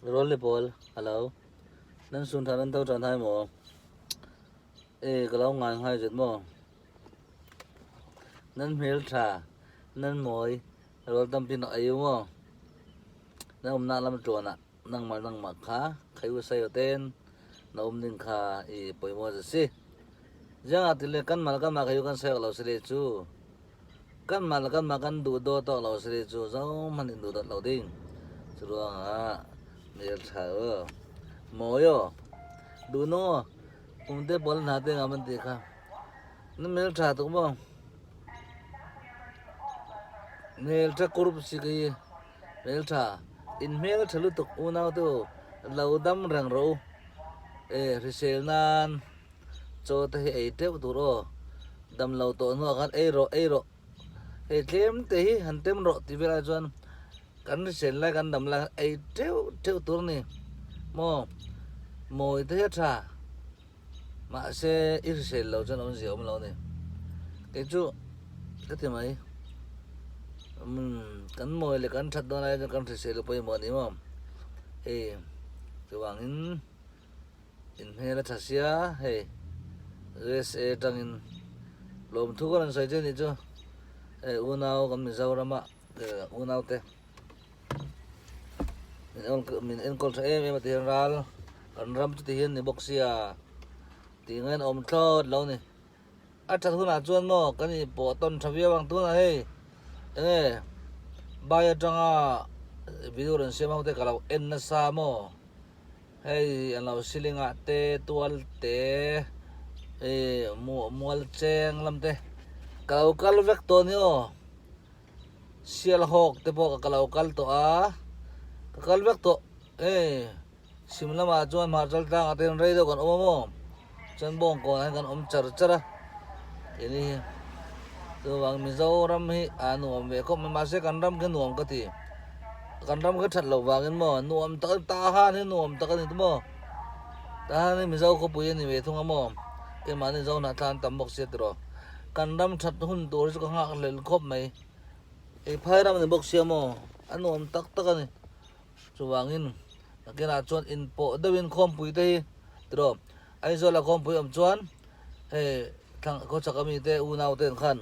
Rolly Paul, hello. Nan sun than nan tau tran hai mo. Kalau ngai hai jut mo. Nan mel tha, nan moi. Rol tam pin ayu mo. Nan na lam tuana. Nang ma kha, khai u sai ten. Na ning kha poi mo si. Jang atile kan mal kan ma khai kan sai lo sile chu. Kan mal kan ma kan du do to lo sile chu. Zau man du do lo ding. Suruang mel tha moyo. Du no. Umte bol nate ngaman dekha. Nan mel tha tu mo. Mel tha kurup sigi. Mel tha. In mel thalu tuk unaw tu. Laudam rang ro. Risel nan. Cho ta hi te tu ro. Dam lau to no kan ro. Tlem te hi hantem ro ti vela chuan. Kan risel la kan dam la te tur ni. Moi te tha. Mà sẽ ít sẽ lâu cho nó dẻo mà lâu này cái chú cái thì mấy cắn mồi là cắn chặt đó này cho cắn sẽ lâu bây giờ đi mà hey cái vàng in hay là chặt xía hey rồi sẽ tăng in lồng thu con sợi trên đi chứ hey unao cầm mình rau ra mà unao te mình ăn con sợi em mà tiền ra còn ram cho tiền này bốc xia tiếng om thốt lâu nè, chặt thu nào chuan mo, cái này bỏ tôn chăm việc bằng tu này, ê, bây giờ trong video lần xem không thể cả lâu en na sa mo, hay anh lâu siling te tual te, mual cheng lam te, kalau kal vek to ni o, sial hok te po kalau kal to kal vek to, simla ma chuan marjal tang aten rei do kan mo. Chân bông còn hay còn chara ini tu bang mizo ram hi nuam ve ko ma se kan ram ke nuam ka ti kan ram ka that lo wangin mo nuam ta ha ni nuam ta ka ni mo ta ni mizo ko pui ni ve thunga mo ke ma ni zo na than tam bok se tro kan ram that hun tur ko ngak lel khop mai phai ram ni bok se mo nuam tak ka ni chu wangin ke na chon in po dawin khom pui te tro ai zo la kom pui chuan thang ko chakami te unau ten khan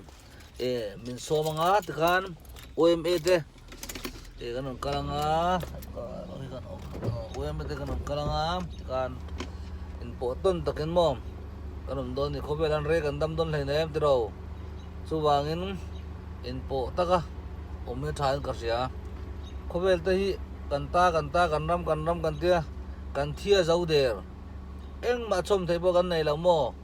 min so manga te khan OMA te kan kalanga OMA te kan kalanga kan in po ton takin mo kan don ni khobelan re kan dam don le nem te ro chu wangin in po taka omme thain ka sia khobel te hi kan ram kan tia kan thia zau der eng ma chom thei bo kan nei lo mo